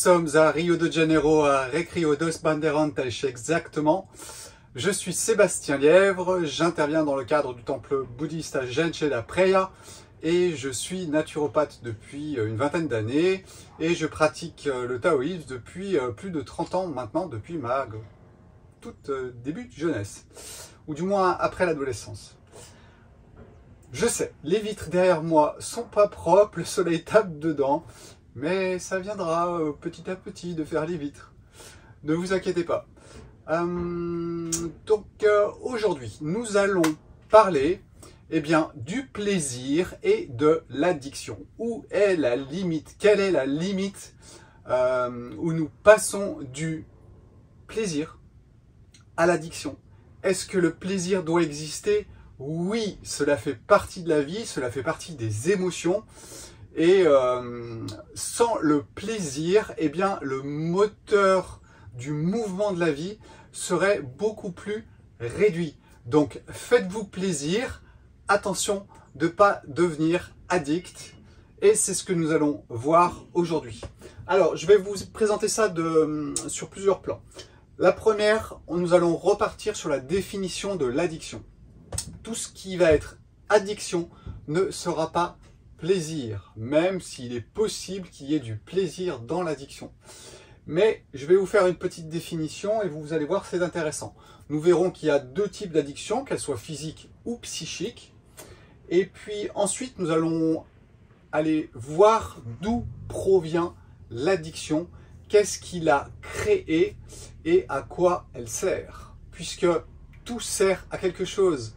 sommes à Rio de Janeiro, à Recreio dos Bandeirantes exactement. Je suis Sébastien Lièvre, j'interviens dans le cadre du temple bouddhiste à Gente da Praia et je suis naturopathe depuis une vingtaine d'années et je pratique le taoïsme depuis plus de 30 ans maintenant, depuis ma toute début de jeunesse, ou du moins après l'adolescence. Je sais, les vitres derrière moi sont pas propres, le soleil tape dedans, mais ça viendra petit à petit de faire les vitres. Ne vous inquiétez pas. Aujourd'hui, nous allons parler du plaisir et de l'addiction. Où est la limite? Quelle est la limite où nous passons du plaisir à l'addiction? Est-ce que le plaisir doit exister? Oui, cela fait partie de la vie, cela fait partie des émotions. Et sans le plaisir, le moteur du mouvement de la vie serait beaucoup plus réduit. Donc faites-vous plaisir, attention de ne pas devenir addict. Et c'est ce que nous allons voir aujourd'hui. Alors je vais vous présenter ça sur plusieurs plans. La première, nous allons repartir sur la définition de l'addiction. Tout ce qui va être addiction ne sera pas plaisir, même s'il est possible qu'il y ait du plaisir dans l'addiction. Mais je vais vous faire une petite définition et vous allez voir, c'est intéressant. Nous verrons qu'il y a deux types d'addiction, qu'elles soient physiques ou psychiques. Et puis ensuite, nous allons aller voir d'où provient l'addiction, qu'est-ce qui l'a créée et à quoi elle sert. Puisque tout sert à quelque chose.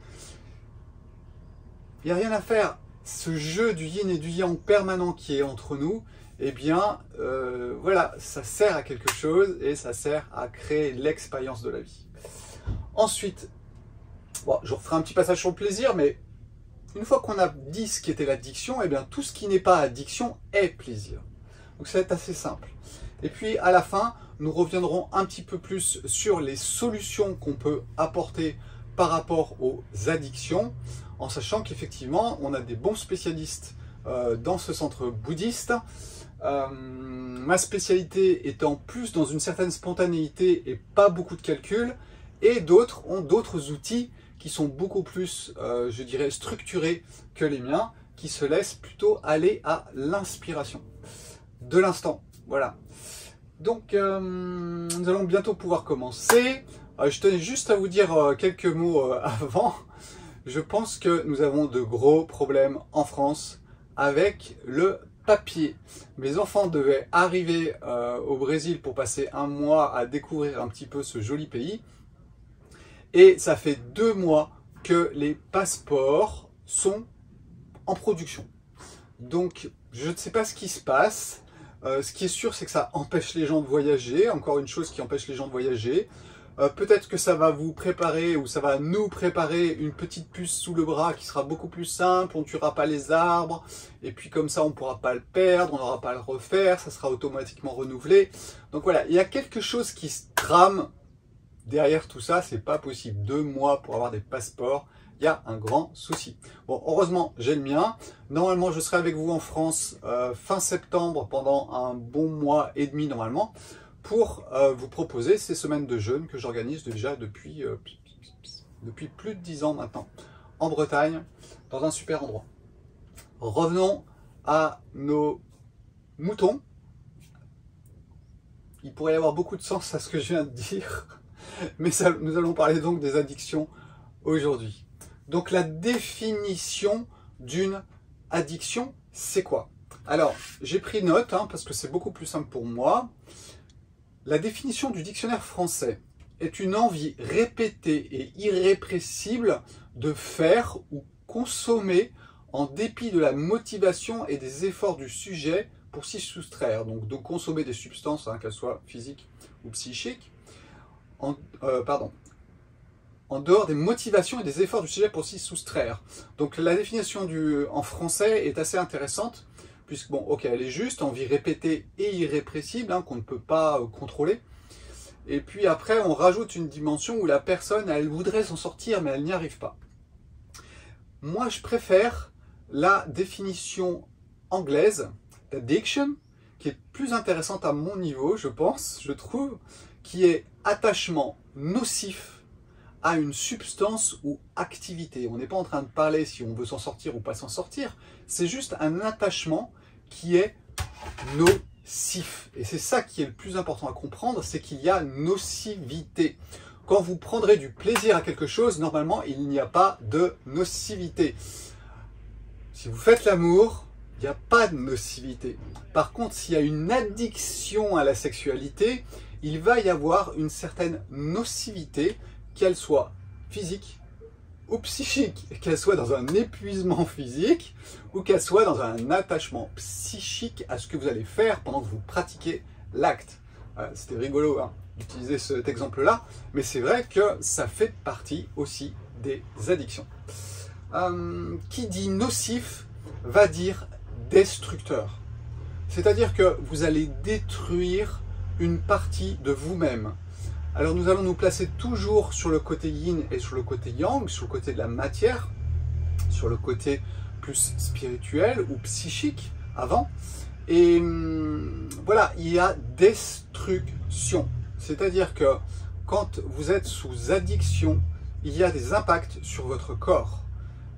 Il n'y a rien à faire. Ce jeu du yin et du yang permanent qui est entre nous, voilà, ça sert à quelque chose et ça sert à créer l'expérience de la vie. Ensuite, bon, je referai un petit passage sur le plaisir, mais une fois qu'on a dit ce qui était l'addiction, tout ce qui n'est pas addiction est plaisir. Donc ça va être assez simple. Et puis à la fin, nous reviendrons un petit peu plus sur les solutions qu'on peut apporter par rapport aux addictions, en sachant qu'effectivement, on a des bons spécialistes dans ce centre bouddhiste. Ma spécialité étant plus dans une certaine spontanéité et pas beaucoup de calculs, et d'autres ont d'autres outils qui sont beaucoup plus, je dirais, structurés que les miens, qui se laissent plutôt aller à l'inspiration de l'instant. Voilà. Donc, nous allons bientôt pouvoir commencer. Je tenais juste à vous dire quelques mots avant. Je pense que nous avons de gros problèmes en France avec le papier. Mes enfants devaient arriver au Brésil pour passer un mois à découvrir un petit peu ce joli pays. Et ça fait 2 mois que les passeports sont en production. Donc, je ne sais pas ce qui se passe. Ce qui est sûr, c'est que ça empêche les gens de voyager. Encore une chose qui empêche les gens de voyager. Peut-être que ça va vous préparer ou ça va nous préparer une petite puce sous le bras qui sera beaucoup plus simple, on ne tuera pas les arbres et puis comme ça on ne pourra pas le perdre, on n'aura pas à le refaire, ça sera automatiquement renouvelé. Donc voilà, il y a quelque chose qui se trame derrière tout ça, c'est pas possible. 2 mois pour avoir des passeports, il y a un grand souci. Bon, heureusement j'ai le mien, normalement je serai avec vous en France fin septembre pendant un bon mois et demi normalement, pour vous proposer ces semaines de jeûne que j'organise déjà depuis plus de 10 ans maintenant, en Bretagne, dans un super endroit. Revenons à nos moutons. Il pourrait y avoir beaucoup de sens à ce que je viens de dire, mais nous allons parler donc des addictions aujourd'hui. Donc la définition d'une addiction, c'est quoi? Alors, j'ai pris note, parce que c'est beaucoup plus simple pour moi. La définition du dictionnaire français est une envie répétée et irrépressible de faire ou consommer en dépit de la motivation et des efforts du sujet pour s'y soustraire. Donc de consommer des substances, qu'elles soient physiques ou psychiques, en dehors des motivations et des efforts du sujet pour s'y soustraire. Donc la définition en français est assez intéressante. Puisque, bon, ok, elle est juste, envie répétée et irrépressible, qu'on ne peut pas contrôler. Et puis après, on rajoute une dimension où la personne, elle voudrait s'en sortir, mais elle n'y arrive pas. Moi, je préfère la définition anglaise d'addiction, qui est plus intéressante à mon niveau, je pense, je trouve, qui est attachement nocif à une substance ou activité. On n'est pas en train de parler si on veut s'en sortir ou pas s'en sortir, c'est juste un attachement qui est nocif. Et c'est ça qui est le plus important à comprendre, c'est qu'il y a nocivité. Quand vous prendrez du plaisir à quelque chose, normalement, il n'y a pas de nocivité. Si vous faites l'amour, il n'y a pas de nocivité. Par contre, s'il y a une addiction à la sexualité, il va y avoir une certaine nocivité, qu'elle soit physique ou psychique, qu'elle soit dans un épuisement physique ou qu'elle soit dans un attachement psychique à ce que vous allez faire pendant que vous pratiquez l'acte. C'était rigolo hein, d'utiliser cet exemple-là, mais c'est vrai que ça fait partie aussi des addictions. Qui dit nocif va dire destructeur. C'est-à-dire que vous allez détruire une partie de vous-même. Alors nous allons nous placer toujours sur le côté yin et sur le côté yang, sur le côté de la matière, sur le côté plus spirituel ou psychique avant. Et voilà, il y a destruction. C'est-à-dire que quand vous êtes sous addiction, il y a des impacts sur votre corps.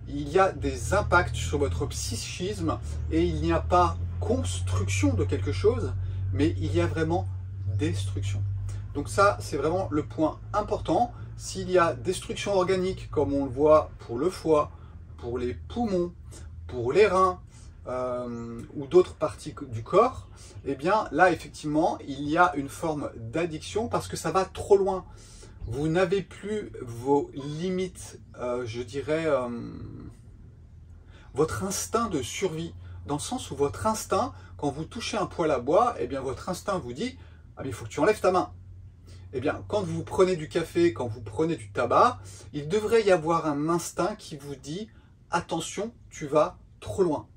Il y a des impacts sur votre psychisme et il n'y a pas construction de quelque chose, mais il y a vraiment destruction. Donc ça, c'est vraiment le point important. S'il y a destruction organique, comme on le voit pour le foie, pour les poumons, pour les reins ou d'autres parties du corps, eh bien là, effectivement, il y a une forme d'addiction parce que ça va trop loin. Vous n'avez plus vos limites, je dirais, votre instinct de survie, dans le sens où votre instinct, quand vous touchez un poêle à bois, eh bien votre instinct vous dit « Ah mais il faut que tu enlèves ta main ». Eh bien, quand vous prenez du café, quand vous prenez du tabac, il devrait y avoir un instinct qui vous dit « Attention, tu vas trop loin ».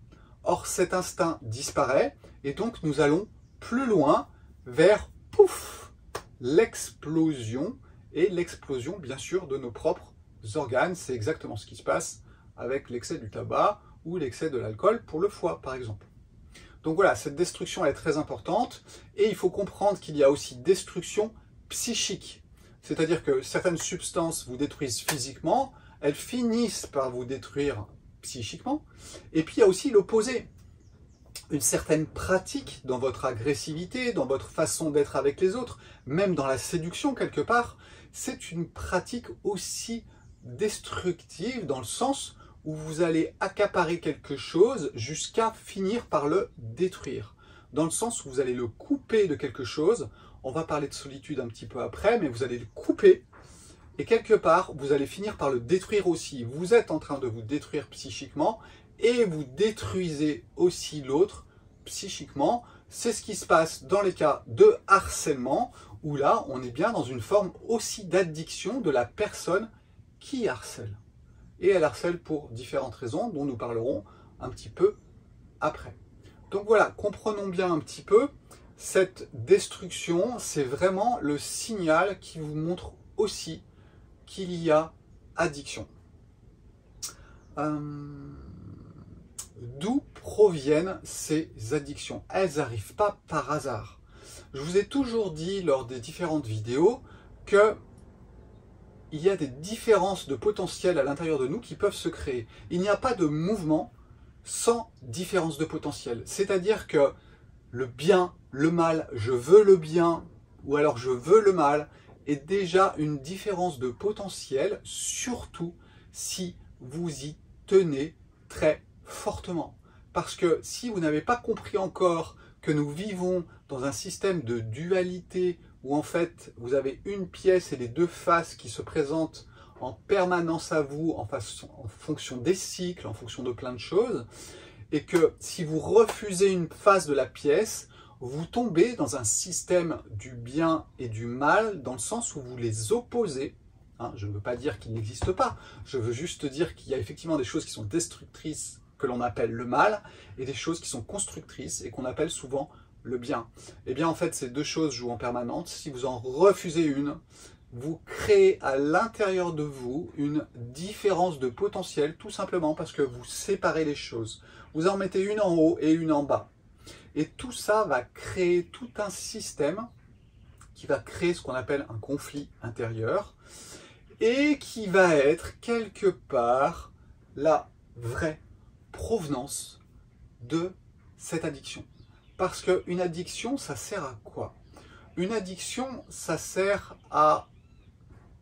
Or, cet instinct disparaît et donc nous allons plus loin vers, pouf, l'explosion. Et l'explosion, bien sûr, de nos propres organes. C'est exactement ce qui se passe avec l'excès du tabac ou l'excès de l'alcool pour le foie, par exemple. Donc voilà, cette destruction est très importante. Et il faut comprendre qu'il y a aussi destruction psychique. C'est-à-dire que certaines substances vous détruisent physiquement, elles finissent par vous détruire psychiquement. Et puis il y a aussi l'opposé. Une certaine pratique dans votre agressivité, dans votre façon d'être avec les autres, même dans la séduction quelque part, c'est une pratique aussi destructive dans le sens où vous allez accaparer quelque chose jusqu'à finir par le détruire. Dans le sens où vous allez le couper de quelque chose, on va parler de solitude un petit peu après, mais vous allez le couper et quelque part vous allez finir par le détruire aussi. Vous êtes en train de vous détruire psychiquement et vous détruisez aussi l'autre psychiquement. C'est ce qui se passe dans les cas de harcèlement, où là, on est bien dans une forme aussi d'addiction de la personne qui harcèle. Et elle harcèle pour différentes raisons, dont nous parlerons un petit peu après. Donc voilà, comprenons bien un petit peu, cette destruction, c'est vraiment le signal qui vous montre aussi qu'il y a addiction. D'où proviennent ces addictions? Elles n'arrivent pas par hasard. Je vous ai toujours dit lors des différentes vidéos que il y a des différences de potentiel à l'intérieur de nous qui peuvent se créer. Il n'y a pas de mouvement sans différence de potentiel. C'est-à-dire que le bien, le mal, je veux le bien ou alors je veux le mal est déjà une différence de potentiel, surtout si vous y tenez très fortement. Parce que si vous n'avez pas compris encore que nous vivons dans un système de dualité où en fait vous avez une pièce et les deux faces qui se présentent en permanence à vous en fonction des cycles, en fonction de plein de choses, et que si vous refusez une face de la pièce, vous tombez dans un système du bien et du mal dans le sens où vous les opposez. Je ne veux pas dire qu'il n'existe pas, je veux juste dire qu'il y a effectivement des choses qui sont destructrices que l'on appelle le mal et des choses qui sont constructrices et qu'on appelle souvent le bien. Et bien en fait ces deux choses jouent en permanence. Si vous en refusez une, vous créez à l'intérieur de vous une différence de potentiel tout simplement parce que vous séparez les choses. Vous en mettez une en haut et une en bas. Et tout ça va créer tout un système qui va créer ce qu'on appelle un conflit intérieur et qui va être quelque part la vraie provenance de cette addiction. Parce qu'une addiction, ça sert à quoi? Une addiction, ça sert à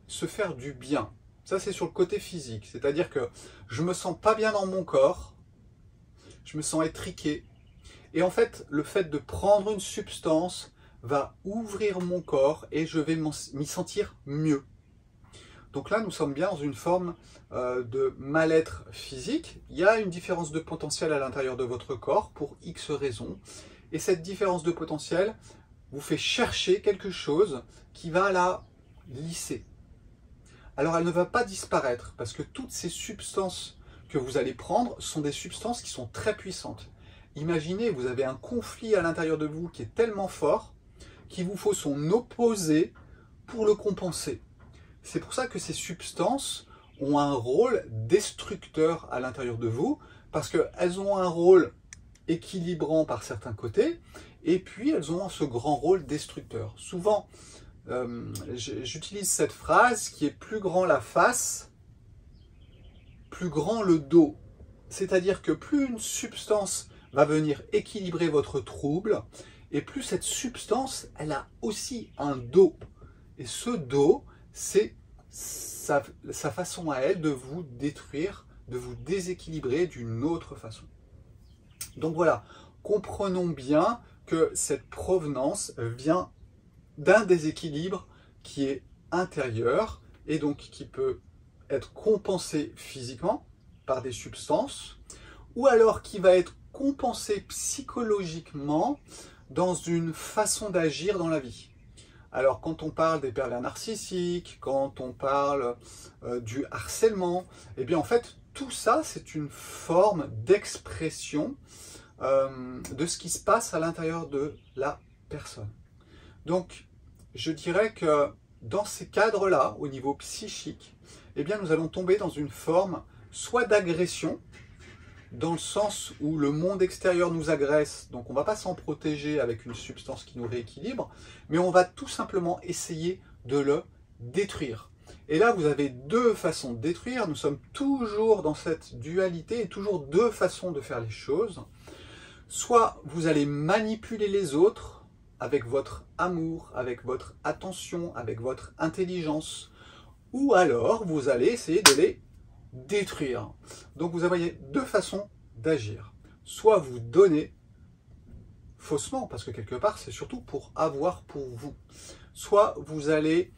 se faire du bien. Ça, c'est sur le côté physique. C'est-à-dire que je me sens pas bien dans mon corps, je me sens étriqué. Et en fait, le fait de prendre une substance va ouvrir mon corps et je vais m'y sentir mieux. Donc là, nous sommes bien dans une forme de mal-être physique. Il y a une différence de potentiel à l'intérieur de votre corps pour X raisons. Et cette différence de potentiel vous fait chercher quelque chose qui va la lisser. Alors elle ne va pas disparaître parce que toutes ces substances que vous allez prendre sont des substances qui sont très puissantes. Imaginez, vous avez un conflit à l'intérieur de vous qui est tellement fort qu'il vous faut son opposé pour le compenser. C'est pour ça que ces substances ont un rôle destructeur à l'intérieur de vous, parce qu'elles ont un rôle équilibrant par certains côtés, et puis elles ont ce grand rôle destructeur. Souvent, j'utilise cette phrase qui est plus grand la face, plus grand le dos. C'est-à-dire que plus une substance va venir équilibrer votre trouble, et plus cette substance, elle a aussi un dos. Et ce dos, c'est sa façon à elle de vous détruire, de vous déséquilibrer d'une autre façon. Donc voilà, comprenons bien que cette provenance vient d'un déséquilibre qui est intérieur et donc qui peut être compensé physiquement par des substances ou alors qui va être compensé psychologiquement dans une façon d'agir dans la vie. Alors quand on parle des pervers narcissiques, quand on parle du harcèlement, eh bien en fait tout ça c'est une forme d'expression de ce qui se passe à l'intérieur de la personne. Donc je dirais que dans ces cadres-là, au niveau psychique, eh bien nous allons tomber dans une forme soit d'agression, dans le sens où le monde extérieur nous agresse, donc on ne va pas s'en protéger avec une substance qui nous rééquilibre, mais on va tout simplement essayer de le détruire. Et là, vous avez deux façons de détruire, nous sommes toujours dans cette dualité et toujours deux façons de faire les choses. Soit vous allez manipuler les autres avec votre amour, avec votre attention, avec votre intelligence, ou alors vous allez essayer de les détruire. Donc vous avez deux façons d'agir. Soit vous donnez faussement, parce que quelque part c'est surtout pour avoir pour vous. Soit vous allez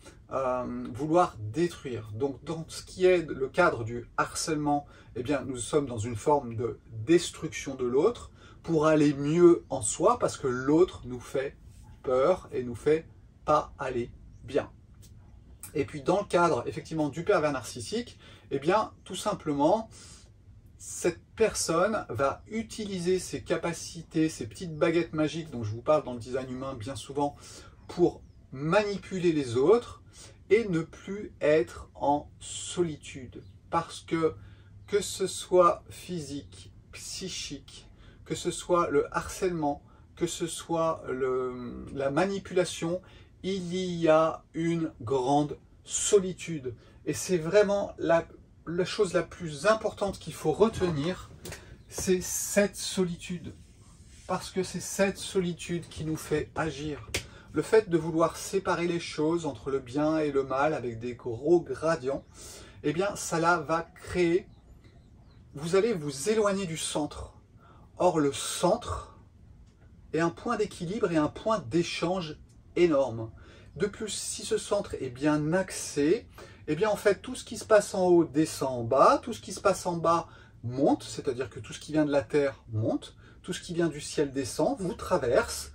vouloir détruire. Donc dans ce qui est le cadre du harcèlement, eh bien nous sommes dans une forme de destruction de l'autre pour aller mieux en soi, parce que l'autre nous fait peur et nous fait pas aller bien. Et puis dans le cadre effectivement du pervers narcissique, eh bien tout simplement cette personne va utiliser ses capacités, ses petites baguettes magiques dont je vous parle dans le design humain bien souvent pour manipuler les autres et ne plus être en solitude. Parce que ce soit physique, psychique, que ce soit le harcèlement, que ce soit la manipulation, il y a une grande solitude. Et c'est vraiment la chose la plus importante qu'il faut retenir, c'est cette solitude. Parce que c'est cette solitude qui nous fait agir. Le fait de vouloir séparer les choses entre le bien et le mal avec des gros gradients, eh bien ça là va créer, vous allez vous éloigner du centre. Or le centre est un point d'équilibre et un point d'échange énorme. De plus, si ce centre est bien axé, eh bien en fait tout ce qui se passe en haut descend en bas, tout ce qui se passe en bas monte, c'est-à-dire que tout ce qui vient de la terre monte, tout ce qui vient du ciel descend, vous traverse,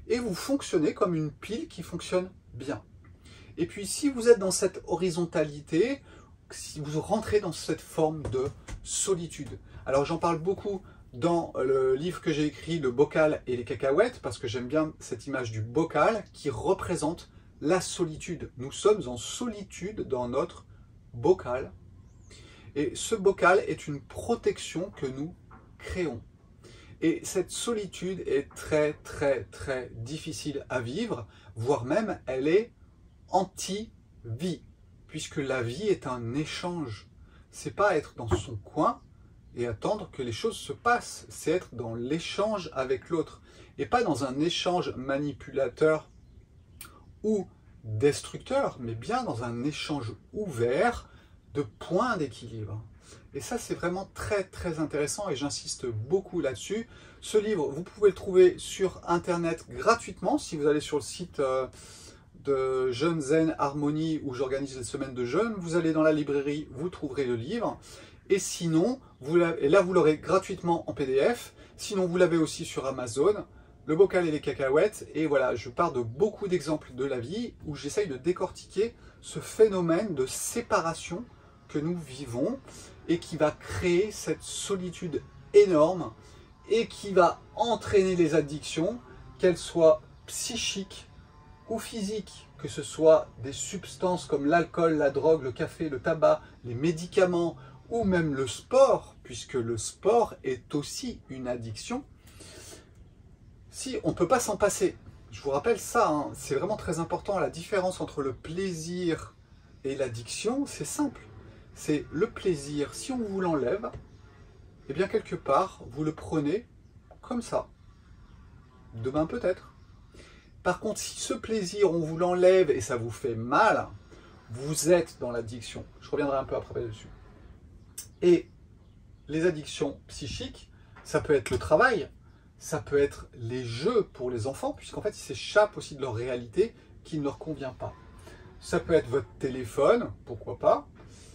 et vous fonctionnez comme une pile qui fonctionne bien. Et puis si vous êtes dans cette horizontalité, si vous rentrez dans cette forme de solitude. Alors j'en parle beaucoup dans le livre que j'ai écrit, Le bocal et les cacahuètes, parce que j'aime bien cette image du bocal qui représente la solitude. Nous sommes en solitude dans notre bocal. Et ce bocal est une protection que nous créons. Et cette solitude est très très très difficile à vivre, voire même elle est anti-vie, puisque la vie est un échange. C'est pas être dans son coin et attendre que les choses se passent, c'est être dans l'échange avec l'autre, et pas dans un échange manipulateur ou destructeur, mais bien dans un échange ouvert de points d'équilibre. Et ça, c'est vraiment très très intéressant et j'insiste beaucoup là-dessus. Ce livre, vous pouvez le trouver sur Internet gratuitement si vous allez sur le site de Jeûne Zen Harmonie où j'organise les semaines de jeûne. Vous allez dans la librairie, vous trouverez le livre. Et sinon, et là vous l'aurez gratuitement en PDF. Sinon, vous l'avez aussi sur Amazon, Le Bocal et les Cacahuètes. Et voilà, je pars de beaucoup d'exemples de la vie où j'essaye de décortiquer ce phénomène de séparation que nous vivons et qui va créer cette solitude énorme et qui va entraîner les addictions, qu'elles soient psychiques ou physiques, que ce soit des substances comme l'alcool, la drogue, le café, le tabac, les médicaments ou même le sport, puisque le sport est aussi une addiction. Si on ne peut pas s'en passer, je vous rappelle ça, hein, c'est vraiment très important, la différence entre le plaisir et l'addiction, c'est simple. C'est le plaisir, si on vous l'enlève, eh bien quelque part, vous le prenez comme ça. Demain peut-être. Par contre, si ce plaisir, on vous l'enlève et ça vous fait mal, vous êtes dans l'addiction. Je reviendrai un peu après dessus. Et les addictions psychiques, ça peut être le travail, ça peut être les jeux pour les enfants, puisqu'en fait, ils s'échappent aussi de leur réalité qui ne leur convient pas. Ça peut être votre téléphone, pourquoi pas.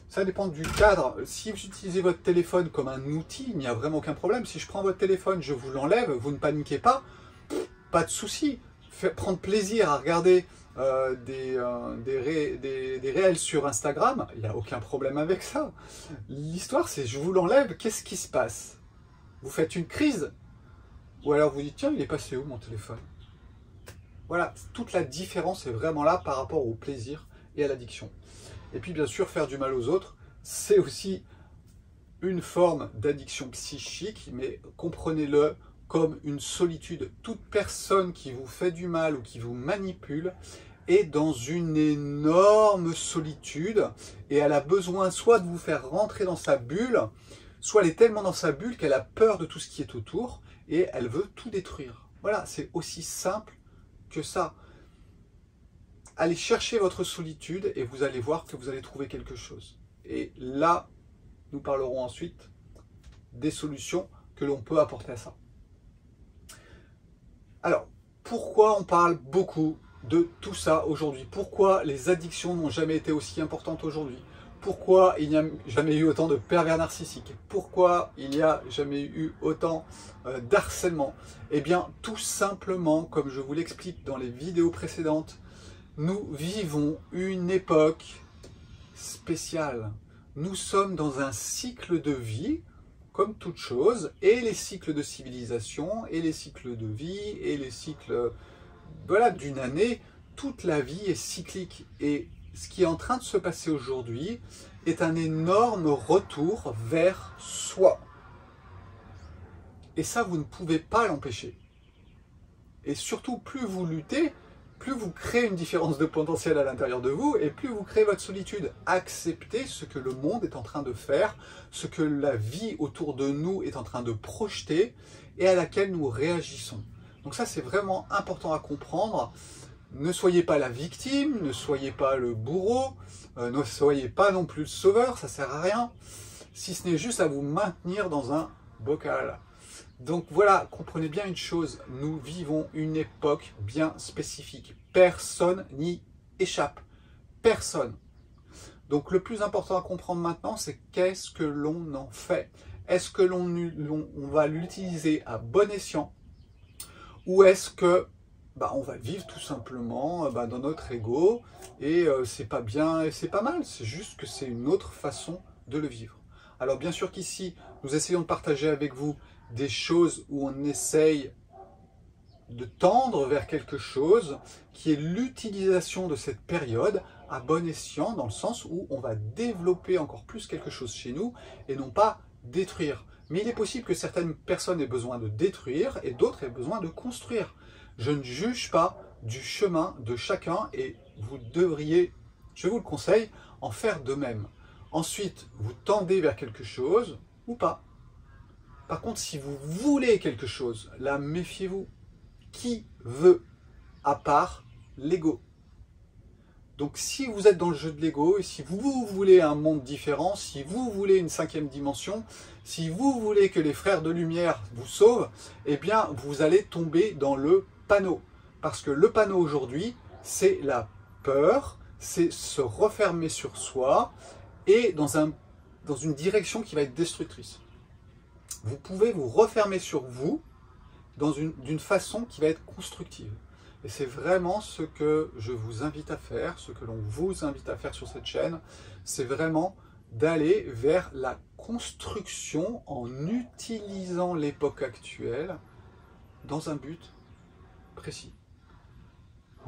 Ça dépend du cadre. Si vous utilisez votre téléphone comme un outil, il n'y a vraiment aucun problème. Si je prends votre téléphone, je vous l'enlève, vous ne paniquez pas, pas de souci. Prendre plaisir à regarder des réels sur Instagram, il n'y a aucun problème avec ça. L'histoire, c'est je vous l'enlève, qu'est-ce qui se passe? Vous faites une crise? Ou alors vous dites, tiens, il est passé où mon téléphone? Voilà, toute la différence est vraiment là par rapport au plaisir et à l'addiction. Et puis bien sûr, faire du mal aux autres, c'est aussi une forme d'addiction psychique, mais comprenez-le comme une solitude. Toute personne qui vous fait du mal ou qui vous manipule est dans une énorme solitude et elle a besoin soit de vous faire rentrer dans sa bulle, soit elle est tellement dans sa bulle qu'elle a peur de tout ce qui est autour et elle veut tout détruire. Voilà, c'est aussi simple que ça. Allez chercher votre solitude et vous allez voir que vous allez trouver quelque chose. Et là, nous parlerons ensuite des solutions que l'on peut apporter à ça. Alors, pourquoi on parle beaucoup de tout ça aujourd'hui? Pourquoi les addictions n'ont jamais été aussi importantes aujourd'hui? Pourquoi il n'y a jamais eu autant de pervers narcissiques? Pourquoi il n'y a jamais eu autant d'harcèlement? Eh bien, tout simplement, comme je vous l'explique dans les vidéos précédentes, nous vivons une époque spéciale. Nous sommes dans un cycle de vie, comme toute chose, et les cycles de civilisation, et les cycles de vie, et les cycles voilà, d'une année, toute la vie est cyclique. Et ce qui est en train de se passer aujourd'hui est un énorme retour vers soi. Et ça, vous ne pouvez pas l'empêcher. Et surtout, plus vous luttez, plus vous créez une différence de potentiel à l'intérieur de vous et plus vous créez votre solitude. Acceptez ce que le monde est en train de faire, ce que la vie autour de nous est en train de projeter et à laquelle nous réagissons. Donc ça, c'est vraiment important à comprendre. Ne soyez pas la victime, ne soyez pas le bourreau, ne soyez pas non plus le sauveur, ça ne sert à rien, si ce n'est juste à vous maintenir dans un bocal. Donc voilà, comprenez bien une chose, nous vivons une époque bien spécifique. Personne n'y échappe. Personne. Donc le plus important à comprendre maintenant, c'est qu'est-ce que l'on en fait. Est-ce que on va l'utiliser à bon escient ou est-ce que on va vivre tout simplement dans notre ego et c'est pas bien et c'est pas mal, c'est juste que c'est une autre façon de le vivre. Alors bien sûr qu'ici, nous essayons de partager avec vous des choses où on essaye de tendre vers quelque chose qui est l'utilisation de cette période à bon escient, dans le sens où on va développer encore plus quelque chose chez nous et non pas détruire. Mais il est possible que certaines personnes aient besoin de détruire et d'autres aient besoin de construire. Je ne juge pas du chemin de chacun et vous devriez, je vous le conseille, en faire de même. Ensuite, vous tendez vers quelque chose ou pas. Par contre, si vous voulez quelque chose, là, méfiez-vous. Qui veut à part l'ego? Donc si vous êtes dans le jeu de l'ego, et si vous voulez un monde différent, si vous voulez une 5e dimension, si vous voulez que les frères de lumière vous sauvent, eh bien vous allez tomber dans le panneau. Parce que le panneau aujourd'hui, c'est la peur, c'est se refermer sur soi et dans une direction qui va être destructrice. Vous pouvez vous refermer sur vous d'une façon qui va être constructive. Et c'est vraiment ce que je vous invite à faire, ce que l'on vous invite à faire sur cette chaîne, c'est vraiment d'aller vers la construction en utilisant l'époque actuelle dans un but précis.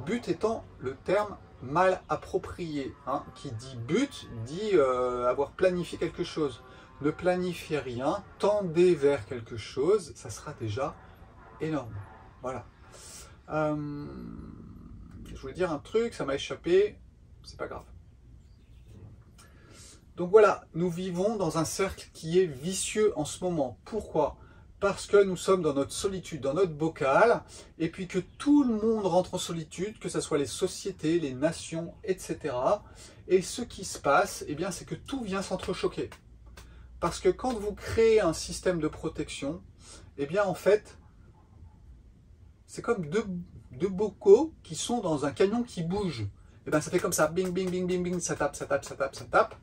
But étant le terme mal approprié, hein, qui dit but, dit avoir planifié quelque chose. Ne planifiez rien, tendez vers quelque chose, ça sera déjà énorme. Voilà. Je voulais dire un truc, ça m'a échappé, c'est pas grave. Donc voilà, nous vivons dans un cercle qui est vicieux en ce moment. Pourquoi? Parce que nous sommes dans notre solitude, dans notre bocal, et puis que tout le monde rentre en solitude, que ce soit les sociétés, les nations, etc. Et ce qui se passe, eh bien, c'est que tout vient s'entrechoquer. Parce que quand vous créez un système de protection, eh bien, en fait, c'est comme deux bocaux qui sont dans un camion qui bouge. Et bien ça fait comme ça, bing, bing, bing, bing, bing, ça tape, ça tape, ça tape, ça tape.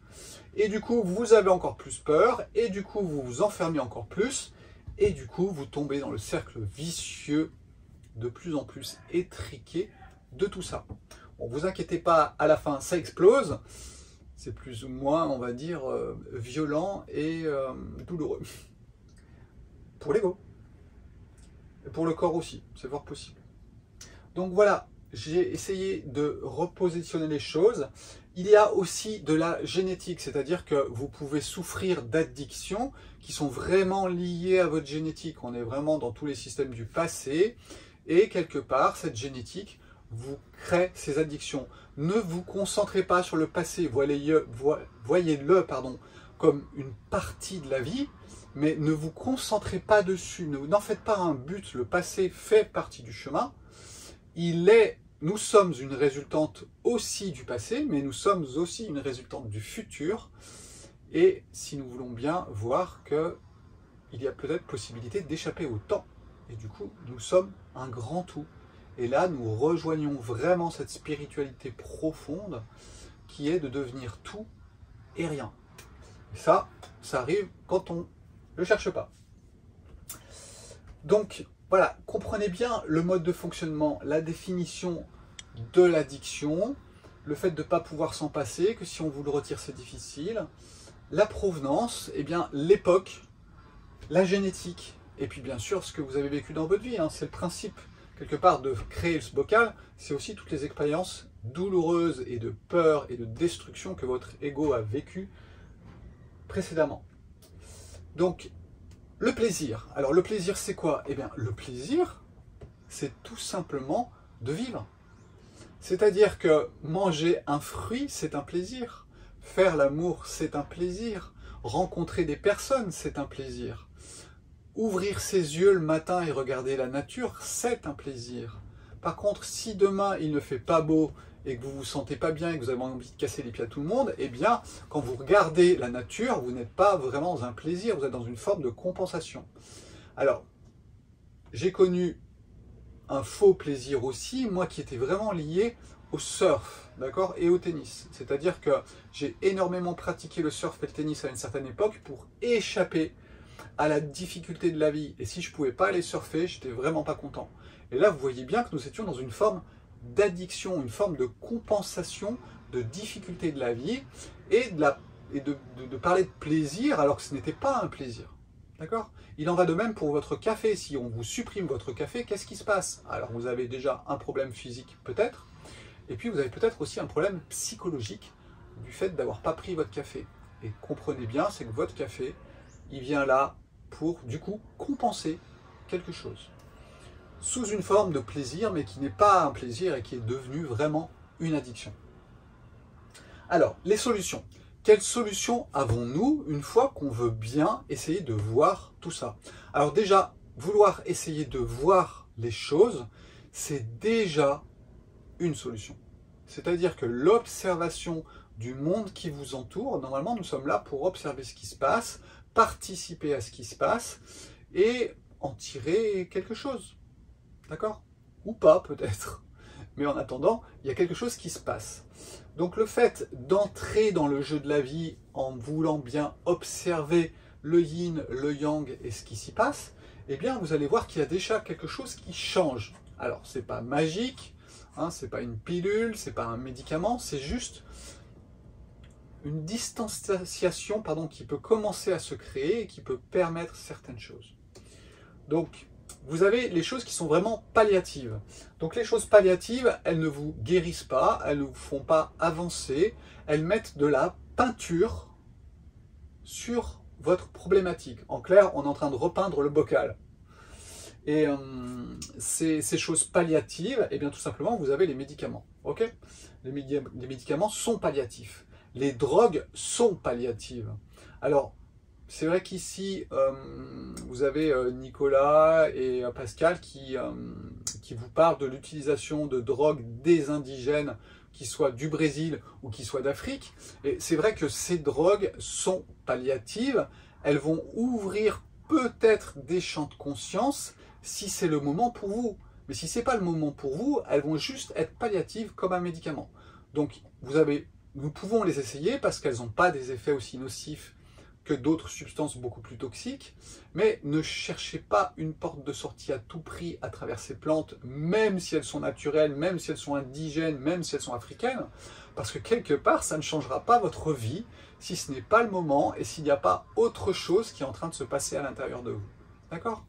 Et du coup, vous avez encore plus peur, et du coup, vous vous enfermez encore plus, et du coup, vous tombez dans le cercle vicieux, de plus en plus étriqué de tout ça. Bon, vous inquiétez pas, à la fin, ça explose. C'est plus ou moins, on va dire, violent et douloureux. Pour l'ego. Et pour le corps aussi, c'est fort possible. Donc voilà, j'ai essayé de repositionner les choses. Il y a aussi de la génétique, c'est-à-dire que vous pouvez souffrir d'addictions qui sont vraiment liées à votre génétique. On est vraiment dans tous les systèmes du passé et quelque part, cette génétique vous crée ces addictions. Ne vous concentrez pas sur le passé, voyez-le comme une partie de la vie, mais ne vous concentrez pas dessus, n'en faites pas un but. Le passé fait partie du chemin. Nous sommes une résultante aussi du passé, mais nous sommes aussi une résultante du futur. Et si nous voulons bien voir qu'il y a peut-être possibilité d'échapper au temps. Et du coup, nous sommes un grand tout. Et là, nous rejoignons vraiment cette spiritualité profonde qui est de devenir tout et rien. Et ça arrive quand on ne le cherche pas. Donc, voilà, comprenez bien le mode de fonctionnement, la définition de l'addiction, le fait de ne pas pouvoir s'en passer, que si on vous le retire, c'est difficile. La provenance, eh bien, l'époque, la génétique, et puis bien sûr, ce que vous avez vécu dans votre vie, hein, c'est le principe. Quelque part, de créer ce bocal, c'est aussi toutes les expériences douloureuses et de peur et de destruction que votre ego a vécu précédemment. Donc, le plaisir. Alors, le plaisir, c'est quoi? Eh bien, le plaisir, c'est tout simplement de vivre. C'est-à-dire que manger un fruit, c'est un plaisir. Faire l'amour, c'est un plaisir. Rencontrer des personnes, c'est un plaisir. Ouvrir ses yeux le matin et regarder la nature, c'est un plaisir. Par contre, si demain il ne fait pas beau et que vous vous sentez pas bien et que vous avez envie de casser les pieds à tout le monde, eh bien, quand vous regardez la nature, vous n'êtes pas vraiment dans un plaisir, vous êtes dans une forme de compensation. Alors, j'ai connu un faux plaisir aussi, moi qui était vraiment lié au surf, d'accord, et au tennis. C'est-à-dire que j'ai énormément pratiqué le surf et le tennis à une certaine époque pour échapper à la difficulté de la vie. Et si je ne pouvais pas aller surfer, j'étais vraiment pas content. Et là, vous voyez bien que nous étions dans une forme d'addiction, une forme de compensation de difficulté de la vie et de parler de plaisir alors que ce n'était pas un plaisir. D'accord? Il en va de même pour votre café. Si on vous supprime votre café, qu'est-ce qui se passe? Alors vous avez déjà un problème physique peut-être, et puis vous avez peut-être aussi un problème psychologique du fait d'avoir pas pris votre café. Et comprenez bien, c'est que votre café, il vient là pour du coup compenser quelque chose. Sous une forme de plaisir, mais qui n'est pas un plaisir et qui est devenu vraiment une addiction. Alors, les solutions. Quelles solutions avons-nous une fois qu'on veut bien essayer de voir tout ça? Alors déjà, vouloir essayer de voir les choses, c'est déjà une solution. C'est-à-dire que l'observation du monde qui vous entoure, normalement nous sommes là pour observer ce qui se passe, participer à ce qui se passe et en tirer quelque chose. D'accord? Ou pas peut-être. Mais en attendant, il y a quelque chose qui se passe. Donc le fait d'entrer dans le jeu de la vie en voulant bien observer le yin, le yang et ce qui s'y passe, eh bien vous allez voir qu'il y a déjà quelque chose qui change. Alors c'est pas magique, hein, c'est pas une pilule, c'est pas un médicament, c'est juste une distanciation qui peut commencer à se créer et qui peut permettre certaines choses. Donc vous avez les choses qui sont vraiment palliatives. Donc les choses palliatives, elles ne vous guérissent pas, elles ne vous font pas avancer, elles mettent de la peinture sur votre problématique. En clair, on est en train de repeindre le bocal. Et ces choses palliatives, eh bien tout simplement, vous avez les médicaments. Okay, les médicaments sont palliatifs. Les drogues sont palliatives. Alors, c'est vrai qu'ici, vous avez Nicolas et Pascal qui vous parlent de l'utilisation de drogues des indigènes, qui soient du Brésil ou qui soient d'Afrique. Et c'est vrai que ces drogues sont palliatives. Elles vont ouvrir peut-être des champs de conscience si c'est le moment pour vous. Mais si ce n'est pas le moment pour vous, elles vont juste être palliatives comme un médicament. Donc, nous pouvons les essayer parce qu'elles n'ont pas des effets aussi nocifs que d'autres substances beaucoup plus toxiques, mais ne cherchez pas une porte de sortie à tout prix à travers ces plantes, même si elles sont naturelles, même si elles sont indigènes, même si elles sont africaines, parce que quelque part, ça ne changera pas votre vie si ce n'est pas le moment et s'il n'y a pas autre chose qui est en train de se passer à l'intérieur de vous. D'accord?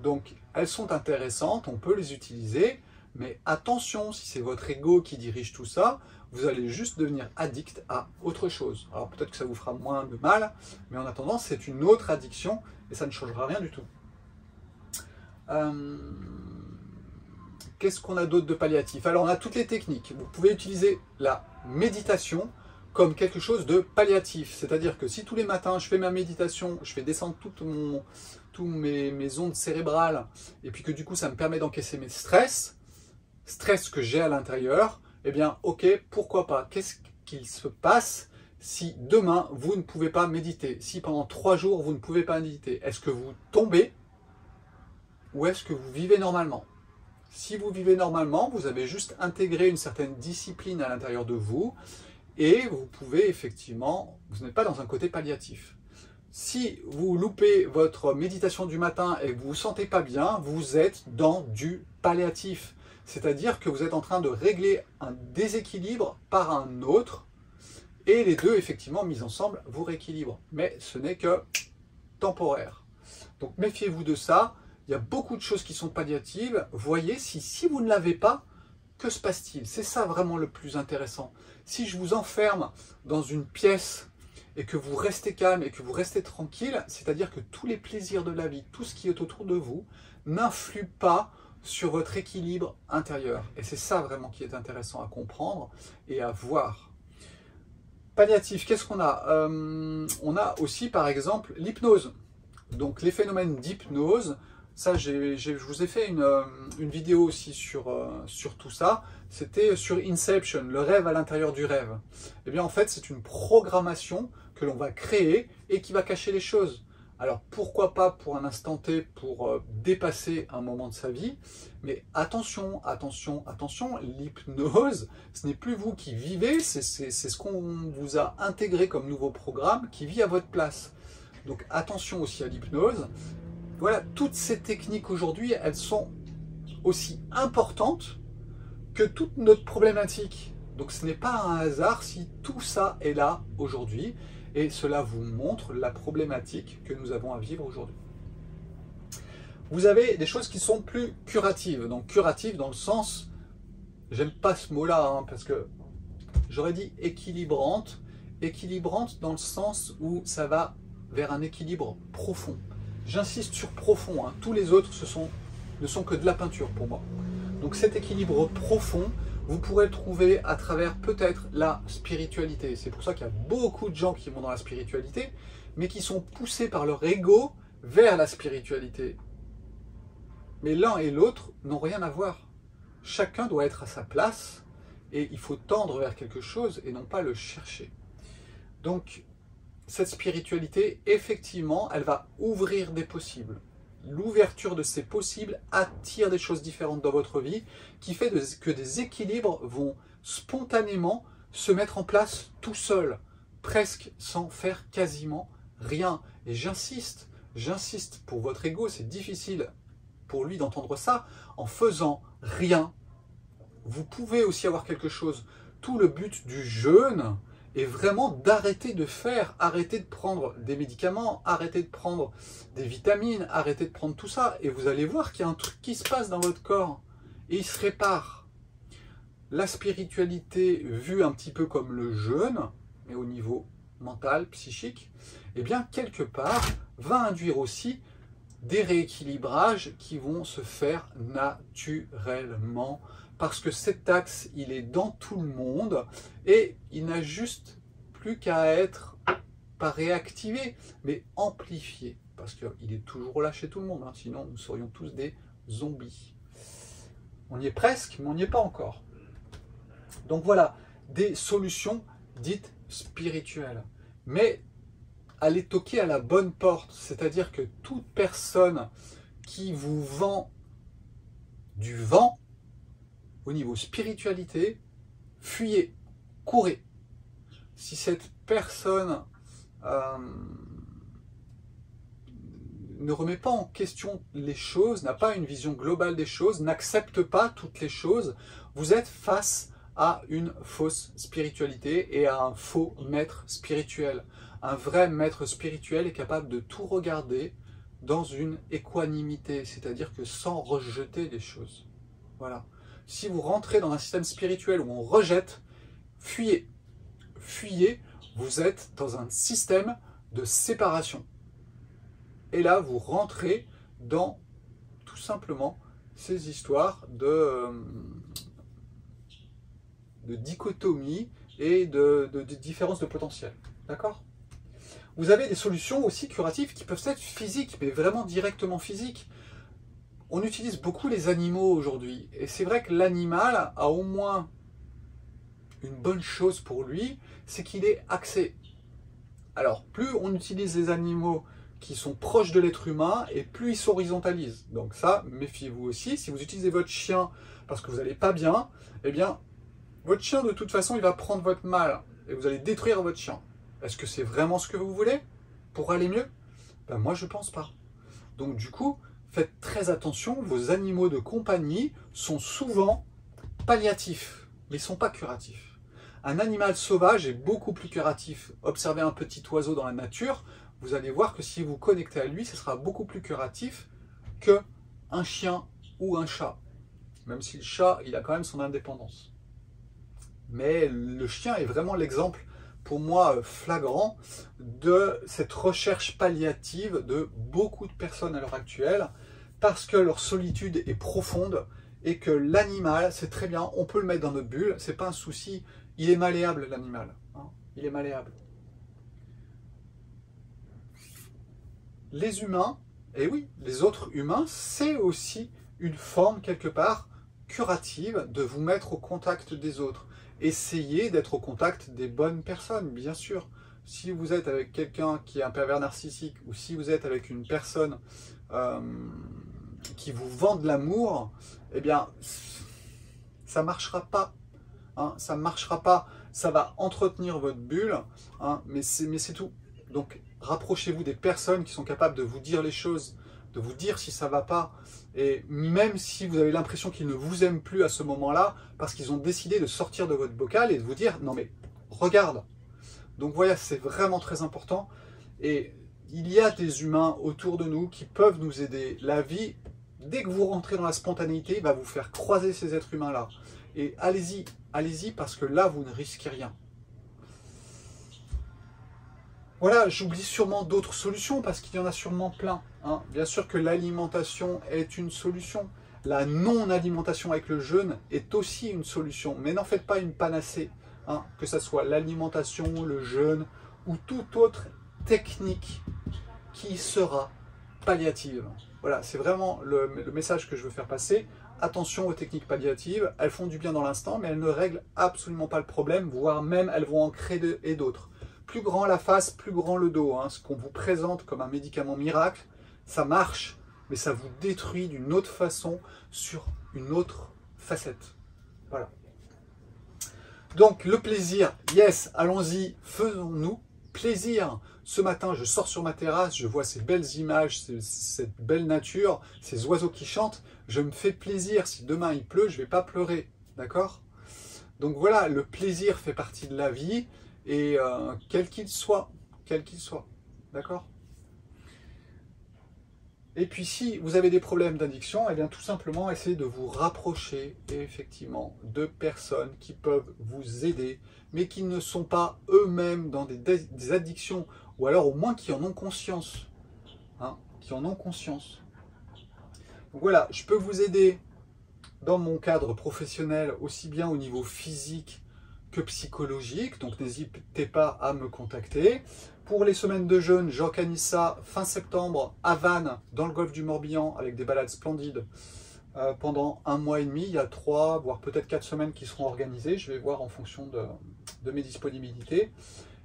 Donc, elles sont intéressantes, on peut les utiliser, mais attention, si c'est votre ego qui dirige tout ça, vous allez juste devenir addict à autre chose. Alors peut-être que ça vous fera moins de mal, mais en attendant, c'est une autre addiction et ça ne changera rien du tout. Qu'est-ce qu'on a d'autre de palliatif? Alors on a toutes les techniques. Vous pouvez utiliser la méditation comme quelque chose de palliatif. C'est-à-dire que si tous les matins je fais ma méditation, je fais descendre toutes mes ondes cérébrales, et puis que du coup ça me permet d'encaisser mes stress que j'ai à l'intérieur, eh bien ok, pourquoi pas? Qu'est-ce qu'il se passe si demain vous ne pouvez pas méditer? Si pendant 3 jours vous ne pouvez pas méditer, est-ce que vous tombez ou est-ce que vous vivez normalement? Si vous vivez normalement, vous avez juste intégré une certaine discipline à l'intérieur de vous et vous pouvez effectivement, vous n'êtes pas dans un côté palliatif. Si vous loupez votre méditation du matin et que vous ne vous sentez pas bien, vous êtes dans du palliatif. C'est-à-dire que vous êtes en train de régler un déséquilibre par un autre et les deux, effectivement, mis ensemble, vous rééquilibrent. Mais ce n'est que temporaire. Donc méfiez-vous de ça. Il y a beaucoup de choses qui sont palliatives. Voyez si vous ne l'avez pas, que se passe-t-il? C'est ça vraiment le plus intéressant. Si je vous enferme dans une pièce et que vous restez calme et que vous restez tranquille, c'est-à-dire que tous les plaisirs de la vie, tout ce qui est autour de vous, n'influe pas sur votre équilibre intérieur. Et c'est ça vraiment qui est intéressant à comprendre et à voir. Palliatif, qu'est-ce qu'on a? On a aussi par exemple l'hypnose. Donc les phénomènes d'hypnose, ça je vous ai fait une vidéo aussi sur tout ça. C'était sur Inception, le rêve à l'intérieur du rêve. Et bien en fait c'est une programmation que l'on va créer et qui va cacher les choses. Alors pourquoi pas pour un instant T, pour dépasser un moment de sa vie, mais attention, attention, attention, l'hypnose, ce n'est plus vous qui vivez, c'est ce qu'on vous a intégré comme nouveau programme qui vit à votre place. Donc attention aussi à l'hypnose. Voilà, toutes ces techniques aujourd'hui, elles sont aussi importantes que toute notre problématique. Donc ce n'est pas un hasard si tout ça est là aujourd'hui. Et cela vous montre la problématique que nous avons à vivre aujourd'hui. Vous avez des choses qui sont plus curatives. Donc curatives dans le sens, j'aime pas ce mot-là, hein, parce que j'aurais dit équilibrante. Équilibrante dans le sens où ça va vers un équilibre profond. J'insiste sur profond, hein. Tous les autres ne sont que de la peinture pour moi. Donc cet équilibre profond, vous pourrez le trouver à travers peut-être la spiritualité. C'est pour ça qu'il y a beaucoup de gens qui vont dans la spiritualité, mais qui sont poussés par leur ego vers la spiritualité. Mais l'un et l'autre n'ont rien à voir. Chacun doit être à sa place et il faut tendre vers quelque chose et non pas le chercher. Donc, cette spiritualité, effectivement, elle va ouvrir des possibles. L'ouverture de ces possibles attire des choses différentes dans votre vie qui fait que des équilibres vont spontanément se mettre en place tout seuls, presque sans faire quasiment rien. Et j'insiste pour votre ego, c'est difficile pour lui d'entendre ça. En faisant rien, vous pouvez aussi avoir quelque chose. Tout le but du jeûne est vraiment d'arrêter de faire, arrêter de prendre des médicaments, arrêter de prendre des vitamines, arrêter de prendre tout ça. Et vous allez voir qu'il y a un truc qui se passe dans votre corps et il se répare. La spiritualité, vue un petit peu comme le jeûne, mais au niveau mental, psychique, eh bien, quelque part, va induire aussi des rééquilibrages qui vont se faire naturellement. Parce que cet axe, il est dans tout le monde et il n'a juste plus qu'à être, pas réactivé, mais amplifié. Parce qu'il est toujours là chez tout le monde, hein, sinon nous serions tous des zombies. On y est presque, mais on n'y est pas encore. Donc voilà, des solutions dites spirituelles. Mais allez toquer à la bonne porte, c'est-à-dire que toute personne qui vous vend du vent, au niveau spiritualité, fuyez, courez. Si cette personne ne remet pas en question les choses, n'a pas une vision globale des choses, n'accepte pas toutes les choses, vous êtes face à une fausse spiritualité et à un faux maître spirituel. Un vrai maître spirituel est capable de tout regarder dans une équanimité, c'est-à-dire que sans rejeter les choses. Voilà. Si vous rentrez dans un système spirituel où on rejette, fuyez. Fuyez, vous êtes dans un système de séparation. Et là, vous rentrez dans, tout simplement, ces histoires de dichotomie et de différence de potentiel. D'accord ? Vous avez des solutions aussi curatives qui peuvent être physiques, mais vraiment directement physiques. On utilise beaucoup les animaux aujourd'hui, et c'est vrai que l'animal a au moins une bonne chose pour lui, c'est qu'il est axé. Alors, plus on utilise les animaux qui sont proches de l'être humain, et plus ils s'horizontalisent. Donc ça, méfiez-vous aussi. Si vous utilisez votre chien parce que vous n'allez pas bien, eh bien, votre chien, de toute façon, il va prendre votre mal, et vous allez détruire votre chien. Est-ce que c'est vraiment ce que vous voulez pour aller mieux? Ben, moi, je ne pense pas. Donc, du coup, faites très attention, vos animaux de compagnie sont souvent palliatifs, mais ils ne sont pas curatifs. Un animal sauvage est beaucoup plus curatif. Observez un petit oiseau dans la nature, vous allez voir que si vous connectez à lui, ce sera beaucoup plus curatif qu'un chien ou un chat. Même si le chat, il a quand même son indépendance. Mais le chien est vraiment l'exemple, pour moi, flagrant de cette recherche palliative de beaucoup de personnes à l'heure actuelle, parce que leur solitude est profonde et que l'animal, c'est très bien, on peut le mettre dans notre bulle, c'est pas un souci, il est malléable l'animal, hein, il est malléable. Les humains, et oui, les autres humains, c'est aussi une forme quelque part curative de vous mettre au contact des autres. Essayez d'être au contact des bonnes personnes, bien sûr. Si vous êtes avec quelqu'un qui est un pervers narcissique, ou si vous êtes avec une personne qui vous vend de l'amour, eh bien, ça ne marchera pas. Hein, ça ne marchera pas. Ça va entretenir votre bulle, hein, mais c'est tout. Donc, rapprochez-vous des personnes qui sont capables de vous dire les choses, de vous dire si ça ne va pas. Et même si vous avez l'impression qu'ils ne vous aiment plus à ce moment-là, parce qu'ils ont décidé de sortir de votre bocal et de vous dire « Non mais, regarde !» Donc voilà, c'est vraiment très important. Et il y a des humains autour de nous qui peuvent nous aider. La vie, dès que vous rentrez dans la spontanéité, va vous faire croiser ces êtres humains-là. Et allez-y parce que là, vous ne risquez rien. Voilà, j'oublie sûrement d'autres solutions parce qu'il y en a sûrement plein. Hein. Bien sûr que l'alimentation est une solution. La non-alimentation avec le jeûne est aussi une solution. Mais n'en faites pas une panacée. Hein. Que ce soit l'alimentation, le jeûne ou toute autre technique qui sera palliative. Voilà, c'est vraiment le message que je veux faire passer. Attention aux techniques palliatives. Elles font du bien dans l'instant, mais elles ne règlent absolument pas le problème, voire même elles vont en créer d'autres. Plus grand la face, plus grand le dos. Hein. Ce qu'on vous présente comme un médicament miracle, ça marche, mais ça vous détruit d'une autre façon sur une autre facette. Voilà. Donc le plaisir, yes, allons-y, faisons-nous plaisir. Ce matin, je sors sur ma terrasse, je vois ces belles images, cette belle nature, ces oiseaux qui chantent. Je me fais plaisir. Si demain il pleut, je ne vais pas pleurer. D'accord? Donc voilà, le plaisir fait partie de la vie. Et quel qu'il soit, d'accord? Et puis si vous avez des problèmes d'addiction, eh bien tout simplement essayez de vous rapprocher effectivement de personnes qui peuvent vous aider, mais qui ne sont pas eux-mêmes dans des addictions, ou alors au moins qui en ont conscience, hein, qui en ont conscience. Donc voilà, je peux vous aider dans mon cadre professionnel, aussi bien au niveau physique que psychologique, donc n'hésitez pas à me contacter. Pour les semaines de jeûne, j'organise ça fin septembre à Vannes, dans le golfe du Morbihan, avec des balades splendides pendant 1 mois et demi. Il y a 3, voire peut-être 4 semaines qui seront organisées. Je vais voir en fonction de mes disponibilités.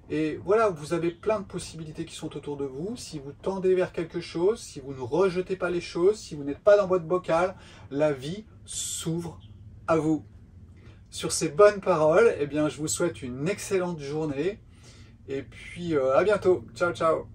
Et voilà, vous avez plein de possibilités qui sont autour de vous. Si vous tendez vers quelque chose, si vous ne rejetez pas les choses, si vous n'êtes pas dans votre bocal, la vie s'ouvre à vous. Sur ces bonnes paroles, eh bien, je vous souhaite une excellente journée. Et puis, à bientôt. Ciao, ciao.